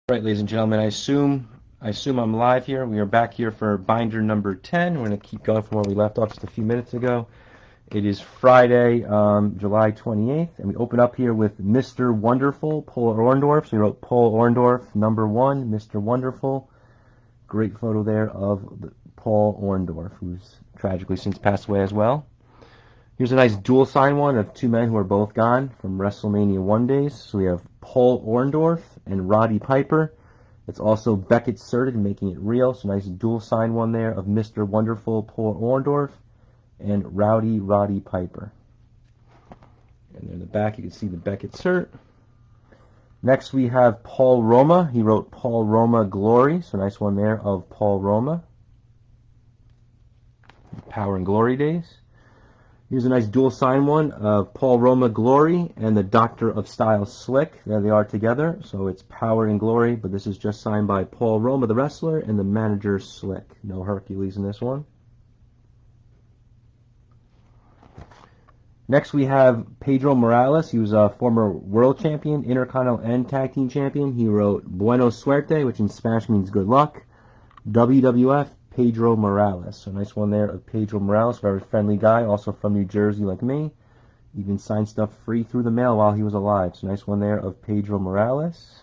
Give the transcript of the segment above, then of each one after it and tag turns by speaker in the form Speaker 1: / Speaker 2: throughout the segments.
Speaker 1: Right, ladies and gentlemen, I assume I'm live here. We are back here for binder number 10. We're going to keep going from where we left off just a few minutes ago. It is Friday, July 28th, and we open up here with Mr. Wonderful, Paul Orndorff. So we wrote Paul Orndorff, number 1, Mr. Wonderful. Great photo there of Paul Orndorff, who's tragically since passed away as well. Here's a nice dual sign one of two men who are both gone from WrestleMania 1 days. So we have Paul Orndorff and Roddy Piper. It's also Beckett Certed, making it real. So nice dual sign one there of Mr. Wonderful Paul Orndorff and Roddy Piper. And there in the back you can see the Beckett Cert. Next we have Paul Roma. He wrote Paul Roma Glory. So nice one there of Paul Roma. Power and Glory days. Here's a nice dual sign one of Paul Roma Glory and the Doctor of Style Slick. There they are together. So it's Power and Glory, but this is just signed by Paul Roma, the wrestler, and the manager Slick. No Hercules in this one. Next we have Pedro Morales. He was a former world champion, Intercontinental and Tag Team champion. He wrote Buena Suerte, which in Spanish means good luck. WWF Pedro Morales. So nice one there of Pedro Morales, very friendly guy, also from New Jersey like me. Even signed stuff free through the mail while he was alive. So nice one there of Pedro Morales.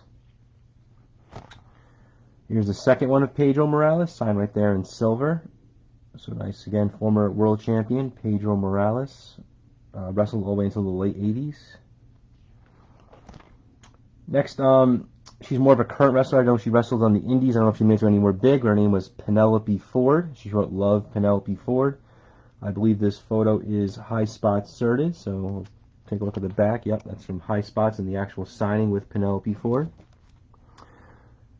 Speaker 1: Here's the second one of Pedro Morales, signed right there in silver. So nice again, former world champion Pedro Morales. Wrestled all the way until the late 80s. Next, she's more of a current wrestler. I know she wrestled on the Indies. I don't know if she made it anywhere big. Her name was Penelope Ford. She wrote Love Penelope Ford. I believe this photo is High Spots Certed. So we'll take a look at the back. Yep, that's from High Spots and the actual signing with Penelope Ford.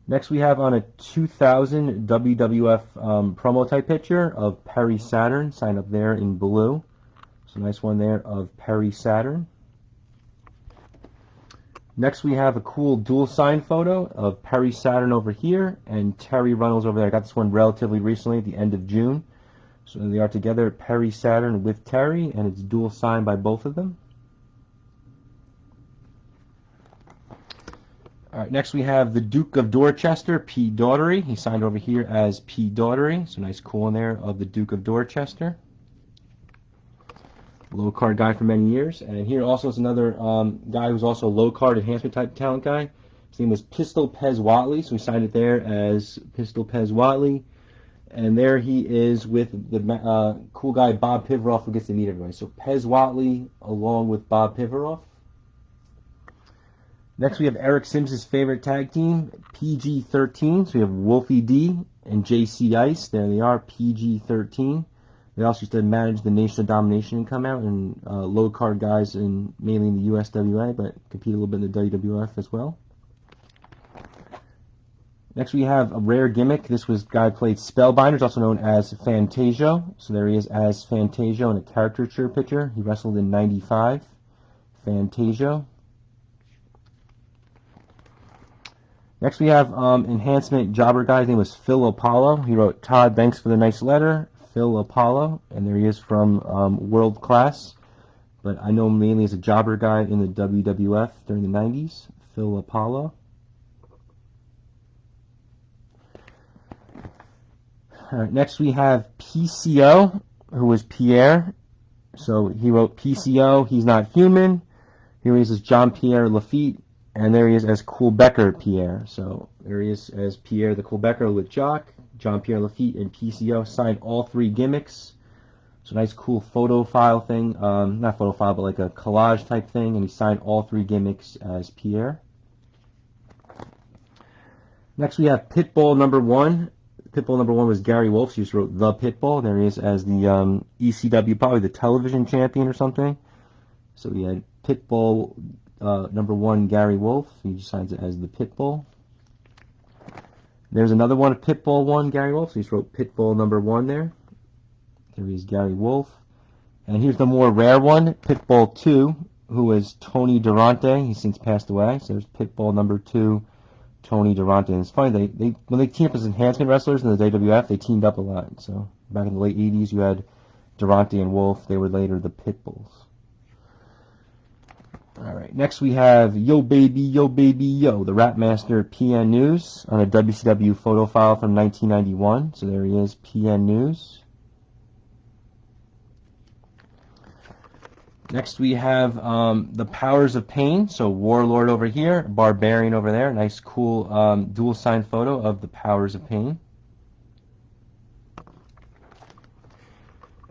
Speaker 1: Next we have on a 2000 WWF promo type picture of Perry Saturn, signed up there in blue. So nice one there of Perry Saturn. Next we have a cool dual sign photo of Perry Saturn over here and Terry Runnels over there. I got this one relatively recently at the end of June. So they are together, Perry Saturn with Terry, and it's dual signed by both of them. Alright, next we have the Duke of Dorchester, Pete Daugherty. He signed over here as Pete Daugherty. So nice cool in there of the Duke of Dorchester. Low card guy for many years. And here also is another guy who's also a low card enhancement type talent guy. His name was Pistol Pez Watley, so we signed it there as Pistol Pez Watley. And there he is with the cool guy Bob Pivaroff, who gets to meet everybody. So Pez Watley along with Bob Pivaroff. Next we have Eric Sims' favorite tag team, PG-13. So we have Wolfie D and JC Ice. There they are, PG-13. They also used to manage the Nation of Domination and come out, and low card guys mainly in the USWA, but compete a little bit in the WWF as well. Next we have a rare gimmick. This was a guy who played Spellbinders, also known as Fantasio. So there he is as Fantasio in a caricature picture. He wrestled in '95. Fantasio. Next we have enhancement jobber guy. His name was Phil Apollo. He wrote, Todd, thanks for the nice letter. Phil Apollo, and there he is from World Class, but I know him mainly as a jobber guy in the WWF during the 90s, Phil Apollo. Alright, next we have PCO, who was Pierre. So he wrote PCO, he's not human. Here he is as Jean-Pierre Lafitte, and there he is as Coolbecker Pierre. So there he is as Pierre the Coolbecker with Jock. Jean-Pierre Lafitte and PCO signed all three gimmicks. So nice cool photo file thing. Not photo file, but like a collage type thing. And he signed all three gimmicks as Pierre. Next we have Pitbull number 1. Pitbull number 1 was Gary Wolf. So he just wrote The Pitbull. There he is as the ECW, probably the television champion or something. So we had Pitbull number 1, Gary Wolf. He just signs it as The Pitbull. There's another one, Pitbull 1, Gary Wolf. So he just wrote Pitbull number 1 there. There he is, Gary Wolf. And here's the more rare one, Pitbull 2, who is Tony Durante. He's since passed away. So there's Pitbull number 2, Tony Durante. And it's funny, when they teamed up as enhancement wrestlers in the WWF, they teamed up a lot. So back in the late 80s, you had Durante and Wolf. They were later the Pitbulls. All right, next we have Yo Baby, Yo Baby, Yo, the Rap Master PN News on a WCW photo file from 1991. So there he is, PN News. Next we have the Powers of Pain. So Warlord over here, Barbarian over there. Nice, cool dual sign photo of the Powers of Pain.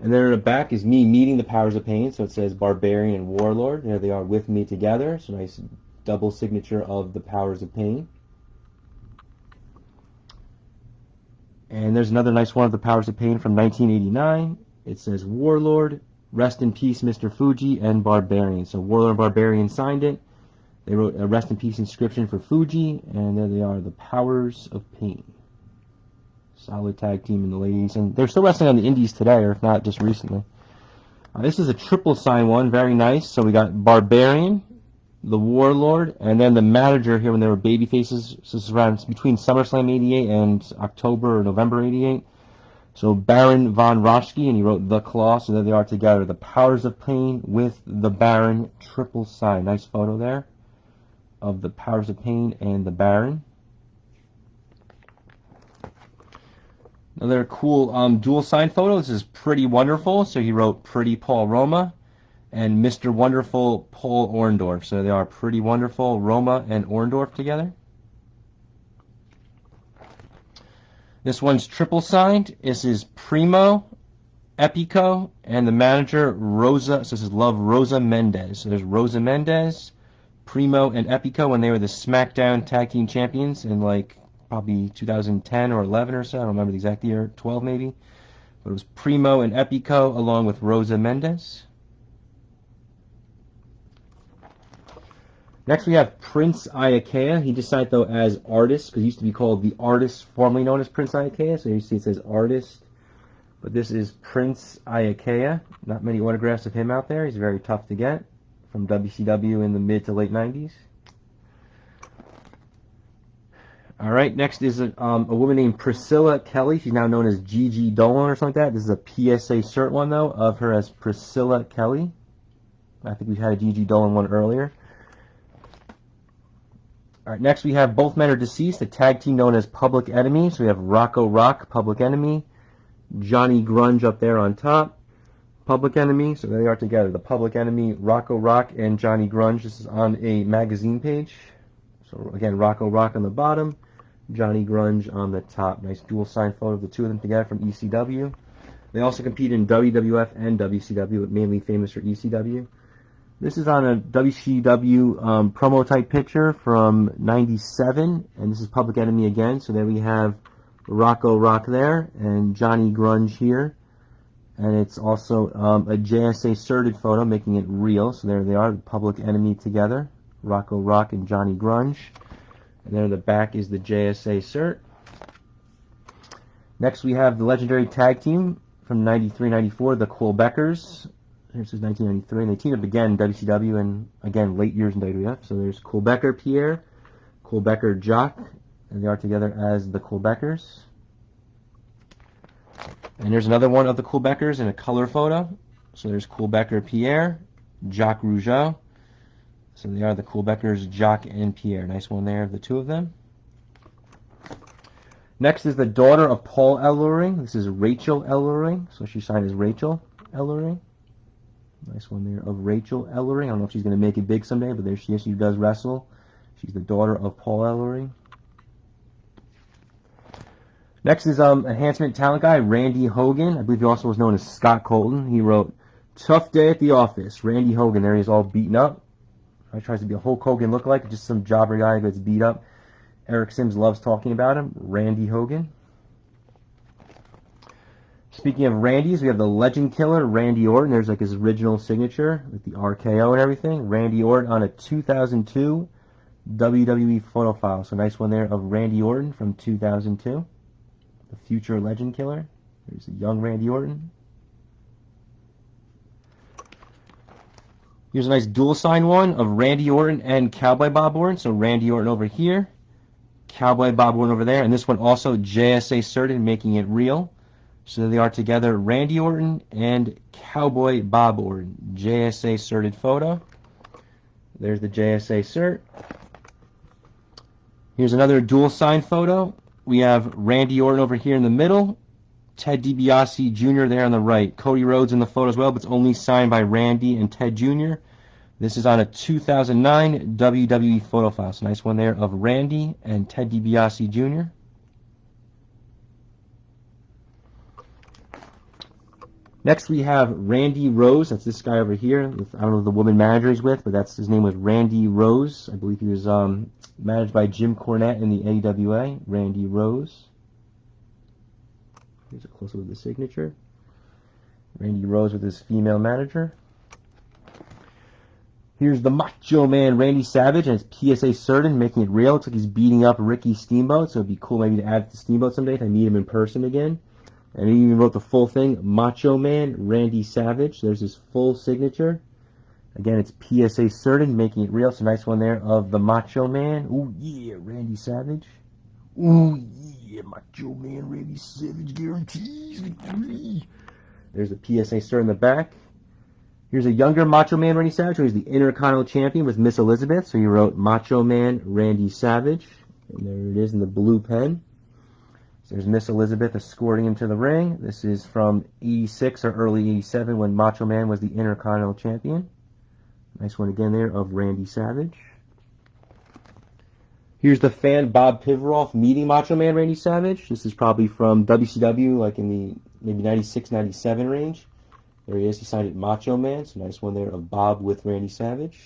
Speaker 1: And then in the back is me meeting the Powers of Pain. So it says Barbarian and Warlord. There they are with me together. So nice double signature of the Powers of Pain. And there's another nice one of the Powers of Pain from 1989. It says Warlord, Rest in Peace, Mr. Fuji, and Barbarian. So Warlord and Barbarian signed it. They wrote a Rest in Peace inscription for Fuji, and there they are, the Powers of Pain. Solid tag team in the ladies, and they're still wrestling on the indies today, or if not, just recently. This is a triple sign one, very nice. So we got Barbarian, the Warlord, and then the manager here when they were baby faces. So this is around between SummerSlam 88 and October or November 88. So Baron von Raschke, and he wrote The Claw, so there they are together. The Powers of Pain with the Baron, triple sign. Nice photo there of the Powers of Pain and the Baron. Another cool dual sign photo. This is Pretty Wonderful. So he wrote Pretty Paul Roma and Mr. Wonderful Paul Orndorff. So they are Pretty Wonderful Roma and Orndorff together. This one's triple signed. This is Primo, Epico, and the manager Rosa. So this is Love Rosa Mendez. So there's Rosa Mendez, Primo, and Epico when they were the SmackDown Tag Team Champions in like probably 2010 or 11 or so. I don't remember the exact year, 12 maybe. But it was Primo and Epico along with Rosa Mendez. Next we have Prince Iakea. He just signed though as artist because he used to be called the Artist, formerly known as Prince Iakea. So you see it says artist. But this is Prince Iakea. Not many autographs of him out there. He's very tough to get from WCW in the mid to late 90s. All right, next is a woman named Priscilla Kelly. She's now known as Gigi Dolan or something like that. This is a PSA cert one, though, of her as Priscilla Kelly. I think we had a Gigi Dolan one earlier. All right, next we have Both Men Are Deceased, a tag team known as Public Enemy. So we have Rocco Rock, Public Enemy, Johnny Grunge up there on top, Public Enemy. So there they are together, the Public Enemy, Rocco Rock, and Johnny Grunge. This is on a magazine page. So again, Rocco Rock on the bottom, Johnny Grunge on the top. Nice dual sign photo of the two of them together from ECW. They also compete in WWF and WCW, but mainly famous for ECW. This is on a WCW promo type picture from '97, and this is Public Enemy again. So there we have Rocco Rock there and Johnny Grunge here. And it's also a JSA certed photo, making it real. So there they are, Public Enemy together, Rocco Rock and Johnny Grunge. And there in the back is the JSA cert. Next we have the legendary tag team from 93-94, the Quebecers. This is 1993, and they teamed up again in WCW and again late years in WWF. So there's Quebecer Pierre, Quebecer Jacques, and they are together as the Quebecers. And there's another one of the Quebecers in a color photo. So there's Quebecer Pierre, Jacques Rougeau. So they are the Quebecers Jacques and Pierre. Nice one there of the two of them. Next is the daughter of Paul Ellering. This is Rachel Ellering. So she signed as Rachel Ellering. Nice one there of Rachel Ellering. I don't know if she's going to make it big someday, but there she is. She does wrestle. She's the daughter of Paul Ellering. Next is enhancement talent guy, Randy Hogan. I believe he also was known as Scott Colton. He wrote, "Tough day at the office." Randy Hogan. There he is all beaten up. He tries to be a Hulk Hogan lookalike, just some jobber guy who gets beat up. Eric Sims loves talking about him. Randy Hogan. Speaking of Randy's, we have the legend killer, Randy Orton. There's like his original signature with the RKO and everything. Randy Orton on a 2002 WWE photo file. So nice one there of Randy Orton from 2002. The future legend killer. There's a young Randy Orton. Here's a nice dual sign one of Randy Orton and Cowboy Bob Orton. So Randy Orton over here, Cowboy Bob Orton over there. And this one also JSA certed, making it real. So they are together, Randy Orton and Cowboy Bob Orton. JSA certed photo. There's the JSA cert. Here's another dual sign photo. We have Randy Orton over here in the middle, Ted DiBiase Jr. there on the right. Cody Rhodes in the photo as well, but it's only signed by Randy and Ted Jr. This is on a 2009 WWE photo file. So nice one there of Randy and Ted DiBiase Jr. Next we have Randy Rose. That's this guy over here. I don't know who the woman manager he's with, but his name was Randy Rose. I believe he was managed by Jim Cornette in the AWA. Randy Rose. Here's a close-up of the signature. Randy Rose with his female manager. Here's the Macho Man Randy Savage and his PSA Certain, making it real. Looks like he's beating up Ricky Steamboat, so it'd be cool maybe to add to Steamboat someday if I meet him in person again. And he even wrote the full thing, Macho Man Randy Savage. There's his full signature. Again, it's PSA Certain, making it real. So nice one there of the Macho Man. Ooh, yeah, Randy Savage. Ooh, yeah, Macho Man Randy Savage guarantees victory. There's the PSA Certain in the back. Here's a younger Macho Man Randy Savage, who's the Intercontinental Champion with Miss Elizabeth. So he wrote Macho Man Randy Savage. And there it is in the blue pen. So there's Miss Elizabeth escorting him to the ring. This is from 86 or early 87 when Macho Man was the Intercontinental Champion. Nice one again there of Randy Savage. Here's the fan Bob Pivaroff meeting Macho Man Randy Savage. This is probably from WCW, like in the maybe 96, 97 range. There he is. He signed it Macho Man. So nice one there of Bob with Randy Savage.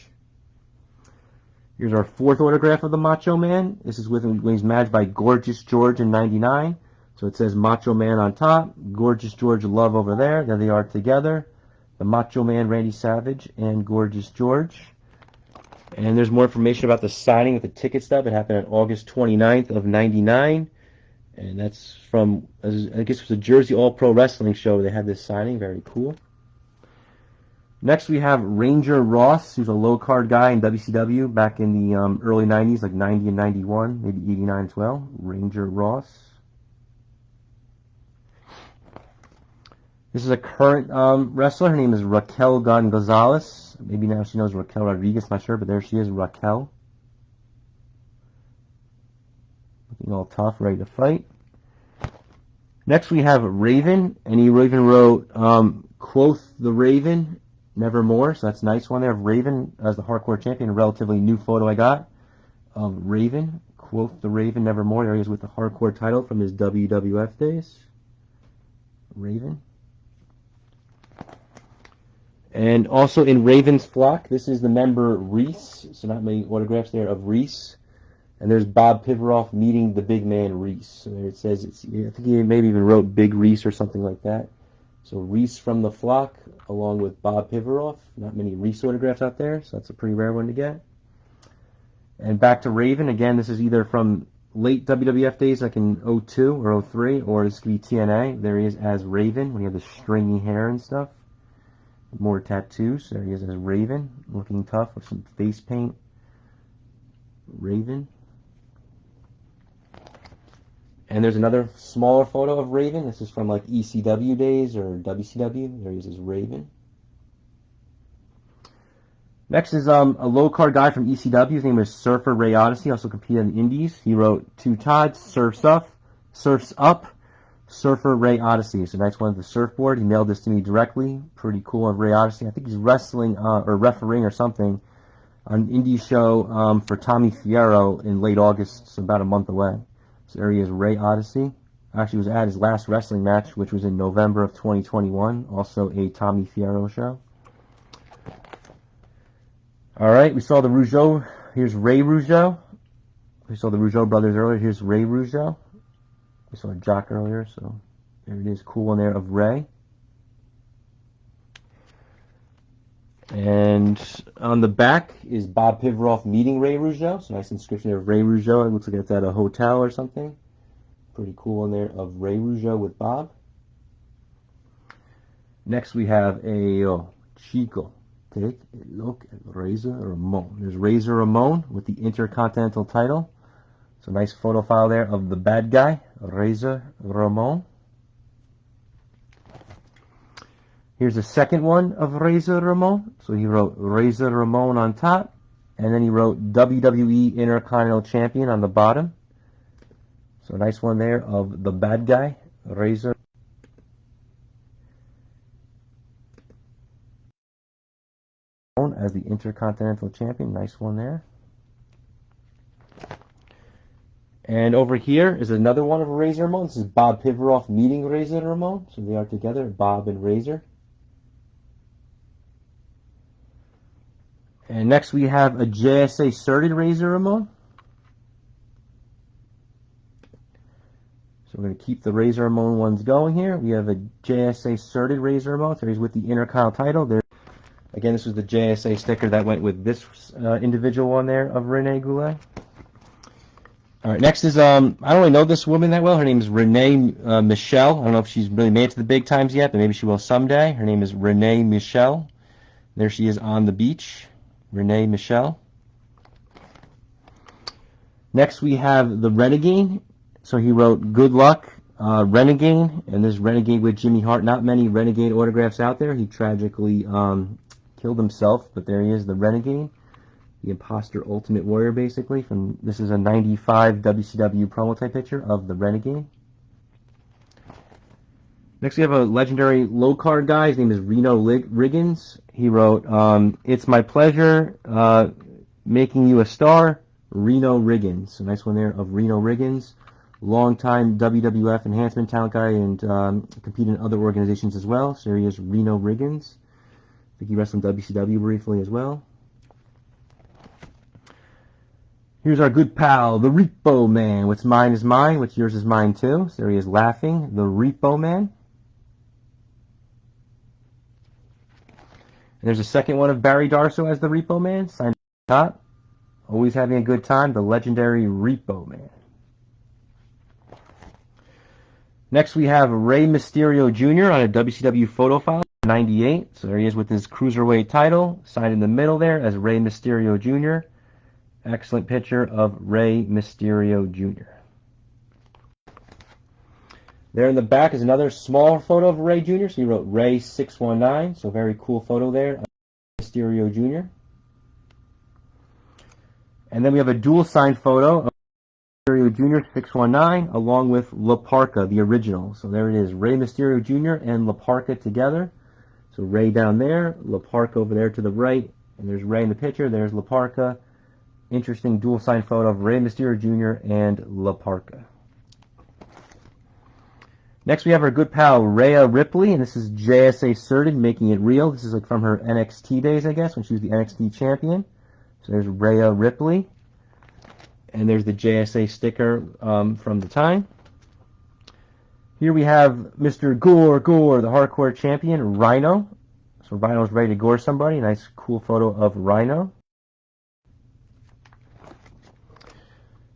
Speaker 1: Here's our fourth autograph of the Macho Man. This is when he's managed by Gorgeous George in 99. So it says Macho Man on top, Gorgeous George Love over there. There they are together. The Macho Man Randy Savage and Gorgeous George. And there's more information about the signing with the ticket stub. It happened on August 29th of 99. And that's from, I guess it was a Jersey All Pro Wrestling show. They had this signing. Very cool. Next, we have Ranger Ross, who's a low-card guy in WCW back in the early 90s, like 90 and 91, maybe 89 as well. Ranger Ross. This is a current wrestler. Her name is Raquel Gonzalez. Maybe now she knows Raquel Rodriguez, not sure, but there she is, Raquel. Looking all tough, ready to fight. Next, we have Raven, and he even wrote, Quoth the Raven, Nevermore, so that's a nice one there of Raven as the Hardcore Champion. A relatively new photo I got of Raven. Quoth the Raven Nevermore. There he is with the Hardcore title from his WWF days. Raven. And also in Raven's flock, this is the member Reese. So not many autographs there of Reese. And there's Bob Pivaroff meeting the big man Reese. So there it says, I think he maybe even wrote Big Reese or something like that. So Reese from the flock, along with Bob Pivaroff. Not many Reese autographs out there, so that's a pretty rare one to get. And back to Raven. Again, this is either from late WWF days, like in 02 or 03, or this could be TNA. There he is as Raven, when he had the stringy hair and stuff. More tattoos. There he is as Raven, looking tough with some face paint. Raven. And there's another smaller photo of Raven. This is from like ECW days or WCW. There he is as Raven. Next is a low-card guy from ECW. His name is Surfer Ray Odyssey. Also competed in the Indies. He wrote Two Tods, Surfs Up, Surfer Ray Odyssey. So nice one with the surfboard. He mailed this to me directly. Pretty cool of Ray Odyssey. I think he's wrestling or refereeing or something on an indie show for Tommy Fierro in late August, so about a month away. So there he is, Ray Odyssey. Actually, was at his last wrestling match, which was in November of 2021. Also a Tommy Fierro show. All right, we saw the Rougeau. Here's Ray Rougeau. We saw the Rougeau brothers earlier. Here's Ray Rougeau. We saw Jock earlier, so there it is. Cool one there of Ray. And on the back is Bob Pivaroff meeting Ray Rougeau. So nice inscription there of Ray Rougeau. It looks like it's at a hotel or something. Pretty cool one there of Ray Rougeau with Bob. Next we have a Chico. Take a look at Razor Ramon. There's Razor Ramon with the Intercontinental title. So nice photo file there of the bad guy, Razor Ramon. Here's a second one of Razor Ramon. So he wrote Razor Ramon on top, And then he wrote WWE Intercontinental Champion on the bottom. So a nice one there of the bad guy, Razor. As the Intercontinental Champion. Nice one there. And over here is another one of Razor Ramon. This is Bob Pivaroff meeting Razor Ramon. So they are together, Bob and Razor. And next we have a JSA Certed Razor Ramon. So we're going to keep the Razor Ramon ones going here. We have a JSA Certed Razor Ramon. So he's with the Intercontinental title. There. Again, this was the JSA sticker that went with this individual one there of Renee Goulet. All right, next is, I don't really know this woman that well. Her name is Renee Michelle. I don't know if she's really made it to the big times yet, but maybe she will someday. Her name is Renee Michelle. There she is on the beach. Renee Michelle. Next we have the Renegade. So he wrote, good luck, Renegade. And this Renegade with Jimmy Hart. Not many Renegade autographs out there. He tragically killed himself, but there he is, the Renegade. The Imposter Ultimate Warrior, basically. This is a 95 WCW promo type picture of the Renegade. Next we have a legendary low card guy. His name is Reno Riggins. He wrote, it's my pleasure making you a star, Reno Riggins. So nice one there of Reno Riggins. Longtime WWF enhancement talent guy and competed in other organizations as well. So here he is, Reno Riggins. I think he wrestled in WCW briefly as well. Here's our good pal, the Repo Man. What's mine is mine, what's yours is mine too. So there he is laughing, the Repo Man. And there's a second one of Barry Darsow as the Repo Man, signed at the top. Always having a good time, the legendary Repo Man. Next we have Rey Mysterio Jr. on a WCW photo file, 98. So there he is with his Cruiserweight title, signed in the middle there as Rey Mysterio Jr. Excellent picture of Rey Mysterio Jr. There in the back is another small photo of Rey Jr. So he wrote Rey 619. So very cool photo there. Mysterio Jr. And then we have a dual signed photo of Mysterio Jr. 619 along with La Parka, the original. So there it is. Rey Mysterio Jr. and La Parka together. So Rey down there, La Parka over there to the right. And there's Rey in the picture. There's La Parka. Interesting dual signed photo of Rey Mysterio Jr. and La Parka. Next we have our good pal Rhea Ripley, and this is JSA Certed, making it real. This is like from her NXT days, I guess, when she was the NXT champion. So there's Rhea Ripley, and there's the JSA sticker from the time. Here we have Mr. Gore, the hardcore champion, Rhino. So Rhino's ready to gore somebody. Nice, cool photo of Rhino.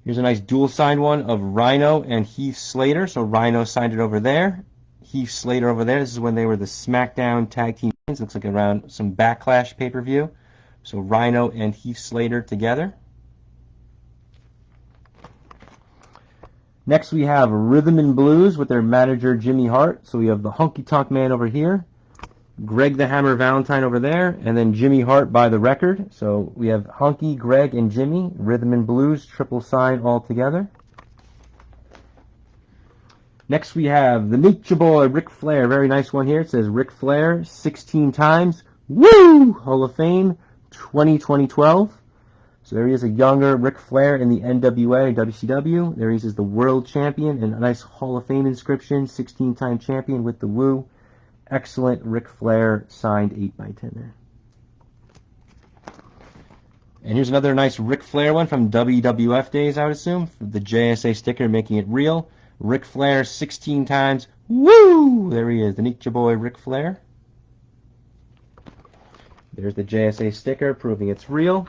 Speaker 1: Here's a nice dual signed one of Rhino and Heath Slater. So Rhino signed it over there. Heath Slater over there. This is when they were the SmackDown Tag Team Champions. Looks like around some Backlash pay-per-view. So Rhino and Heath Slater together. Next we have Rhythm and Blues with their manager Jimmy Hart. So we have the Honky Tonk Man over here. Greg the Hammer Valentine over there, and then Jimmy Hart by the record. So we have Hunky, Greg, and Jimmy, Rhythm and Blues, triple sign all together. Next we have the Nature Boy, Ric Flair. Very nice one here. It says Ric Flair 16 times. Woo! Hall of Fame 2012. So there he is, a younger Ric Flair in the NWA, WCW. There he is the world champion, and a nice Hall of Fame inscription, 16-time champion with the woo. Excellent Ric Flair signed 8x10 there. And here's another nice Ric Flair one from WWF days, I would assume. The JSA sticker making it real. Ric Flair 16 times. Woo! There he is, the Nature Boy Ric Flair. There's the JSA sticker proving it's real.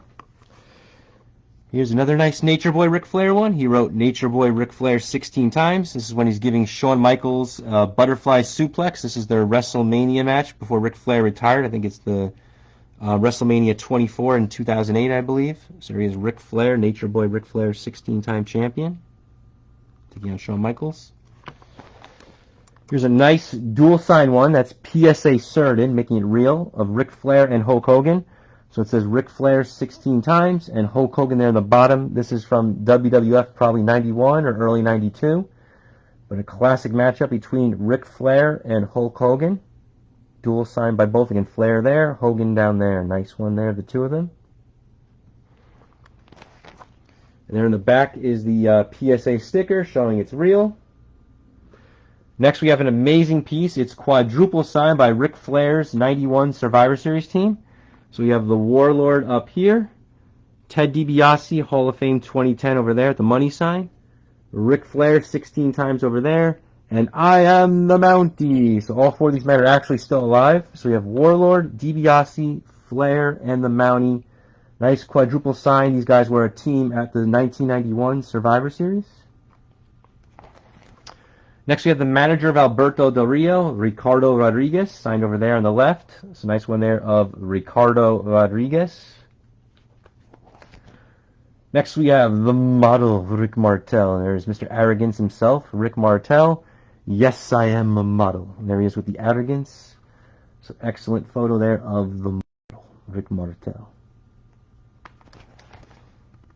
Speaker 1: Here's another nice Nature Boy Ric Flair one. He wrote Nature Boy Ric Flair 16 times. This is when he's giving Shawn Michaels butterfly suplex. This is their WrestleMania match before Ric Flair retired. I think it's the WrestleMania 24 in 2008, I believe. So he is Ric Flair, Nature Boy Ric Flair, 16-time champion. Taking on Shawn Michaels. Here's a nice dual sign one. That's PSA Certain, making it real, of Ric Flair and Hulk Hogan. So it says Ric Flair 16 times and Hulk Hogan there in the bottom. This is from WWF probably 91 or early 92. But a classic matchup between Ric Flair and Hulk Hogan. Dual signed by both. Again, Flair there, Hogan down there. Nice one there, the two of them. And there in the back is the PSA sticker showing it's real. Next we have an amazing piece. It's quadruple signed by Ric Flair's 91 Survivor Series team. So we have the Warlord up here, Ted DiBiase, Hall of Fame 2010 over there at the money sign, Ric Flair 16 times over there, and I am the Mountie. So all four of these men are actually still alive. So we have Warlord, DiBiase, Flair, and the Mountie. Nice quadruple sign. These guys were a team at the 1991 Survivor Series. Next we have the manager of Alberto Del Rio, Ricardo Rodriguez, signed over there on the left. It's a nice one there of Ricardo Rodriguez. Next we have the model, Rick Martel. There's Mr. Arrogance himself, Rick Martel. Yes, I am a model. And there he is with the arrogance. So excellent photo there of the model, Rick Martel.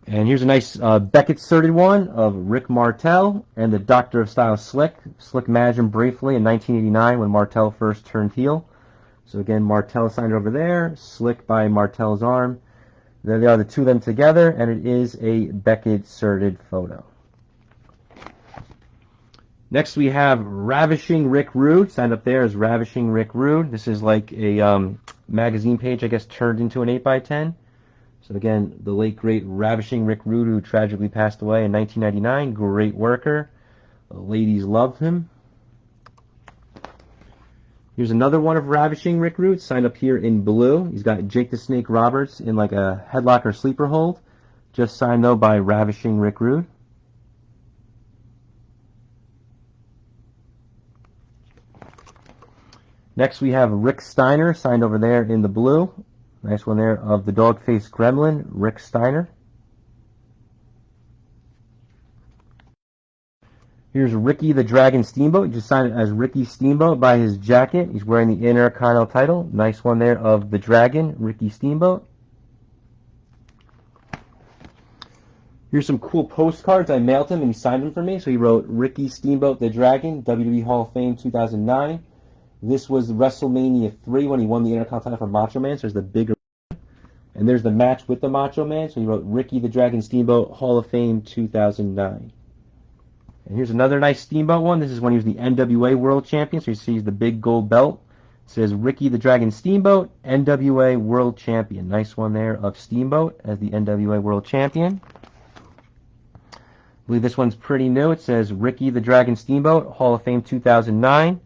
Speaker 1: And here's a nice Beckett sorted one of Rick Martel and the Doctor of Style Slick. Slick managed him briefly in 1989 when Martel first turned heel. So again, Martel signed over there, Slick by Martel's arm. There they are, the two of them together, and it is a Beckett sorted photo. Next we have Ravishing Rick Rude, signed up there as Ravishing Rick Rude. This is like a magazine page, I guess, turned into an 8x10. So again, the late, great Ravishing Rick Rude, who tragically passed away in 1999. Great worker. The ladies loved him. Here's another one of Ravishing Rick Rude, signed up here in blue. He's got Jake the Snake Roberts in like a headlock or sleeper hold. Just signed, though, by Ravishing Rick Rude. Next we have Rick Steiner, signed over there in the blue. Nice one there of the dog-faced gremlin, Rick Steiner. Here's Ricky the Dragon Steamboat. He just signed it as Ricky Steamboat by his jacket. He's wearing the Intercontinental title. Nice one there of the Dragon, Ricky Steamboat. Here's some cool postcards. I mailed him and he signed them for me. So he wrote Ricky Steamboat the Dragon, WWE Hall of Fame 2009. This was WrestleMania 3 when he won the Intercontinental title for Macho Man. So there's the bigger. And there's the match with the Macho Man. So he wrote Ricky the Dragon Steamboat, Hall of Fame 2009. And here's another nice Steamboat one. This is when he was the NWA World Champion. So you see the big gold belt. It says Ricky the Dragon Steamboat, NWA World Champion. Nice one there of Steamboat as the NWA World Champion. I believe this one's pretty new. It says Ricky the Dragon Steamboat, Hall of Fame 2009.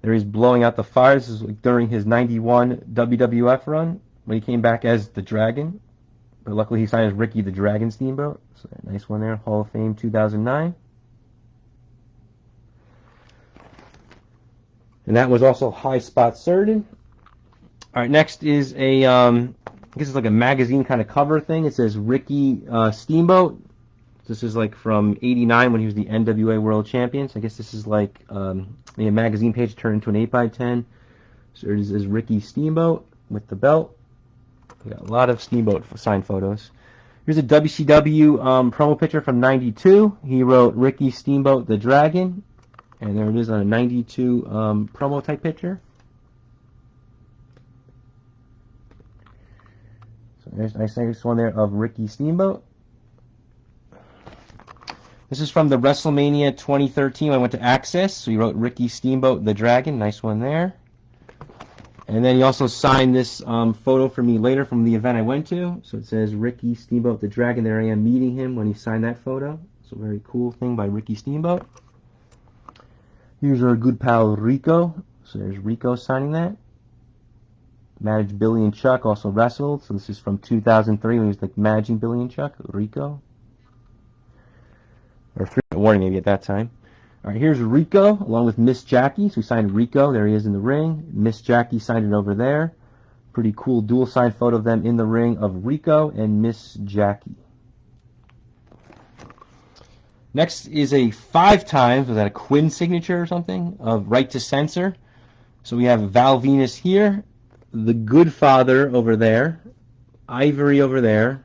Speaker 1: There he's blowing out the fire. This is during his 91 WWF run when he came back as the Dragon. But luckily he signed as Ricky the Dragon Steamboat. So nice one there, Hall of Fame 2009. And that was also High Spot Certain. All right, next is a, I guess it's like a magazine kind of cover thing. It says Ricky Steamboat. This is like from '89 when he was the NWA World Champion. So I guess this is like a magazine page turned into an 8x10. So it is Ricky Steamboat with the belt. We got a lot of Steamboat signed photos. Here's a WCW promo picture from '92. He wrote Ricky Steamboat the Dragon. And there it is on a 92 promo type picture. So there's a nice one there of Ricky Steamboat. This is from the WrestleMania 2013 when I went to Access. So he wrote Ricky Steamboat the Dragon. Nice one there. And then he also signed this photo for me later from the event I went to. So it says Ricky Steamboat the Dragon. There I am meeting him when he signed that photo. So a very cool thing by Ricky Steamboat. Here's our good pal Rico. So there's Rico signing that. Managed Billy and Chuck, also wrestled. So this is from 2003 when he was like managing Billy and Chuck, Rico. Or 3 warning maybe at that time. Alright, here's Rico along with Miss Jackie. So we signed Rico. There he is in the ring. Miss Jackie signed it over there. Pretty cool dual sign photo of them in the ring of Rico and Miss Jackie. Next is a 5 times, was that a Quinn signature or something, of Right to Censor. So we have Val Venus here, the Good Father over there, Ivory over there,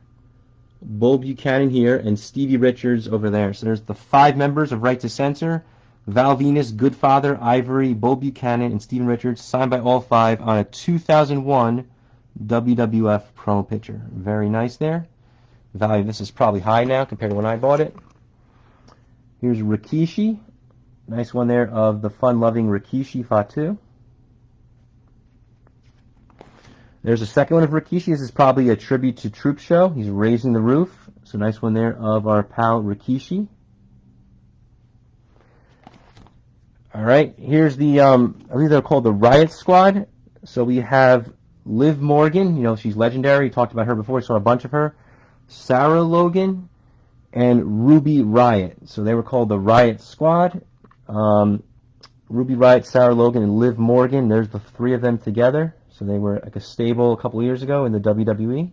Speaker 1: Bull Buchanan here, and Stevie Richards over there. So there's the 5 members of Right to Censor: Val Venus, Goodfather, Ivory, Bull Buchanan, and Steven Richards, signed by all 5 on a 2001 WWF promo picture. Very nice there. The value of this is probably high now compared to when I bought it. Here's Rikishi. Nice one there of the fun-loving Rikishi Fatu. There's a second one of Rikishi. This is probably a tribute to Troop Show. He's raising the roof. So nice one there of our pal Rikishi. All right, here's the, I believe they're called the Riot Squad. So we have Liv Morgan. You know, she's legendary. We talked about her before. We saw a bunch of her. Sarah Logan and Ruby Riot. So they were called the Riot Squad. Ruby Riot, Sarah Logan, and Liv Morgan. There's the 3 of them together. So they were like a stable a couple years ago in the WWE.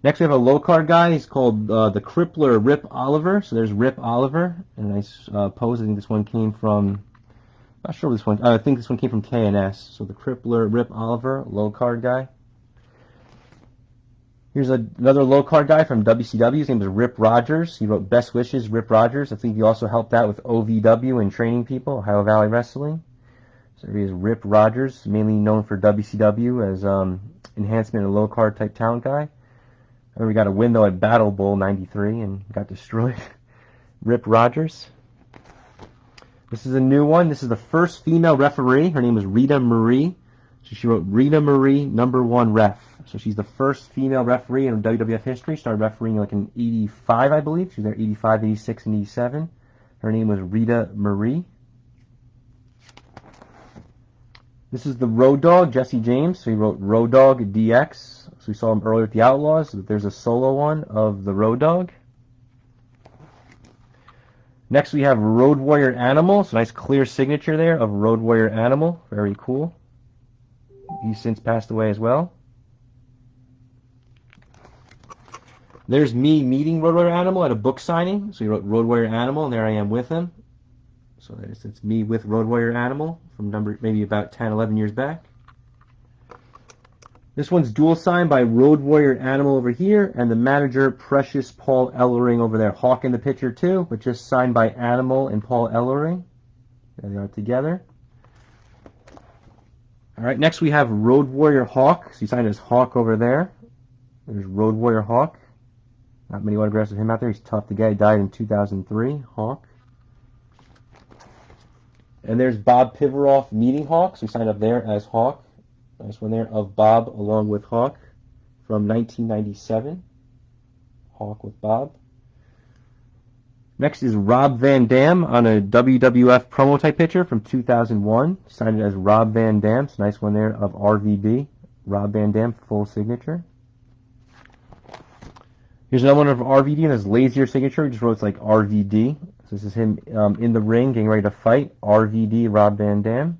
Speaker 1: Next we have a low card guy. He's called the Crippler Rip Oliver. So there's Rip Oliver. And a nice pose. I think this one came from, not sure this one, I think this one came from KNS. So the Crippler Rip Oliver, low card guy. Here's another low card guy from WCW. His name is Rip Rogers. He wrote Best Wishes, Rip Rogers. I think he also helped out with OVW and training people, Ohio Valley Wrestling. So he is Rip Rogers, mainly known for WCW as enhancement and low card type talent guy. I remember we got a win though at Battle Bowl '93 and got destroyed. Rip Rogers. This is a new one. This is the first female referee. Her name is Rita Marie. So she wrote Rita Marie, #1 ref. So she's the first female referee in WWF history. Started refereeing like in '85, I believe. She was there '85, '86, and '87. Her name was Rita Marie. This is the Road Dogg, Jesse James. So he wrote Road Dogg DX. So we saw him earlier with the Outlaws. But there's a solo one of the Road Dogg. Next we have Road Warrior Animal. So nice clear signature there of Road Warrior Animal. Very cool. He's since passed away as well. There's me meeting Road Warrior Animal at a book signing. So he wrote Road Warrior Animal, and there I am with him. So it's me with Road Warrior Animal from maybe about 10, 11 years back. This one's dual signed by Road Warrior Animal over here, and the manager, Precious Paul Ellering, over there. Hawk in the picture too, but just signed by Animal and Paul Ellering. There they are together. All right, next we have Road Warrior Hawk. So he signed as Hawk over there. There's Road Warrior Hawk. Not many autographs of him out there. He's tough to get. He died in 2003. Hawk. And there's Bob Pivaroff meeting Hawk. So he signed up there as Hawk. Nice one there of Bob along with Hawk from 1997. Hawk with Bob. Next is Rob Van Dam on a WWF promo type picture from 2001. Signed it as Rob Van Dam. So nice one there of RVD. Rob Van Dam, full signature. Here's another one of RVD and his lazier signature. He just wrote like RVD. So this is him in the ring getting ready to fight. RVD, Rob Van Dam.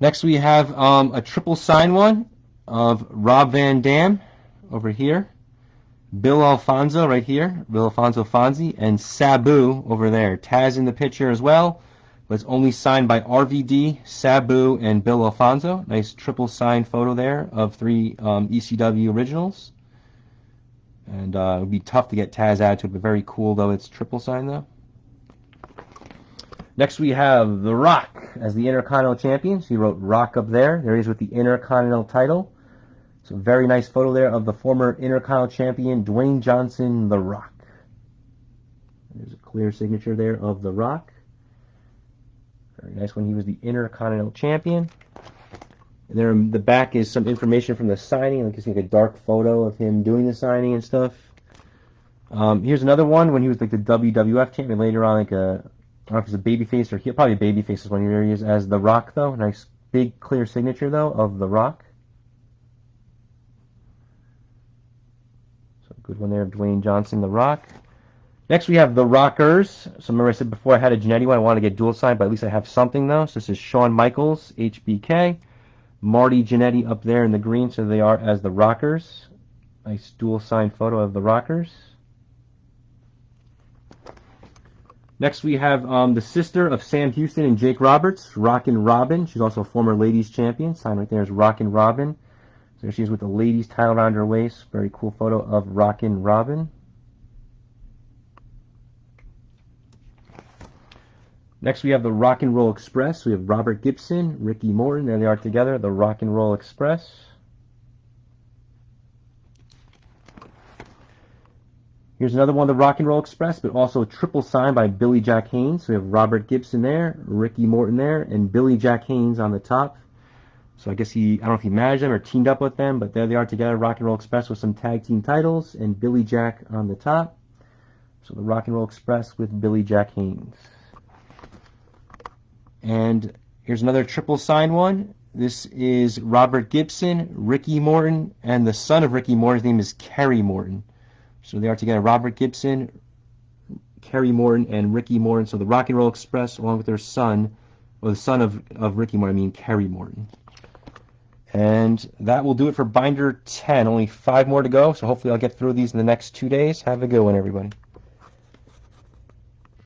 Speaker 1: Next we have a triple sign one of Rob Van Dam over here. Bill Alfonso right here. Bill Alfonso Fonzie. And Sabu over there. Taz in the picture as well. But it's only signed by RVD, Sabu, and Bill Alfonso. Nice triple signed photo there of 3 ECW originals. And it would be tough to get Taz added to it, but very cool though. It's triple signed though. Next we have The Rock as the Intercontinental Champion. So he wrote Rock up there. There he is with the Intercontinental title. So very nice photo there of the former Intercontinental Champion, Dwayne Johnson, The Rock. There's a clear signature there of The Rock. Very nice when he was the Intercontinental Champion. And there in the back is some information from the signing. Like you see like a dark photo of him doing the signing and stuff. Here's another one when he was like the WWF champion. Later on, like a, I don't know if he's a babyface or probably a babyface is when he is as The Rock though. Nice big clear signature though of The Rock. So good one there of Dwayne Johnson, The Rock. Next we have The Rockers. So remember I said before I had a Jannetty one, I wanted to get dual signed, but at least I have something though. So this is Shawn Michaels, HBK. Marty Jannetty up there in the green, so they are as The Rockers. Nice dual signed photo of The Rockers. Next, we have the sister of Sam Houston and Jake Roberts, Rockin' Robin. She's also a former ladies champion. Sign right there is Rockin' Robin. So she's with the ladies title around her waist. Very cool photo of Rockin' Robin. Next, we have the Rock and Roll Express. We have Robert Gibson, Ricky Morton. There they are together, the Rock and Roll Express. Here's another one, the Rock and Roll Express, but also a triple sign by Billy Jack Haynes. So we have Robert Gibson there, Ricky Morton there, and Billy Jack Haynes on the top. So I guess I don't know if he managed them or teamed up with them, but there they are together, Rock and Roll Express with some tag team titles, and Billy Jack on the top. So the Rock and Roll Express with Billy Jack Haynes. And here's another triple sign one. This is Robert Gibson, Ricky Morton, and the son of Ricky Morton. His name is Kerry Morton. So they are together, Robert Gibson, Kerry Morton, and Ricky Morton. So the Rock and Roll Express, along with their son, or the son of Ricky Morton, I mean Kerry Morton. And that will do it for Binder 10. Only 5 more to go, so hopefully I'll get through these in the next 2 days. Have a good one, everybody.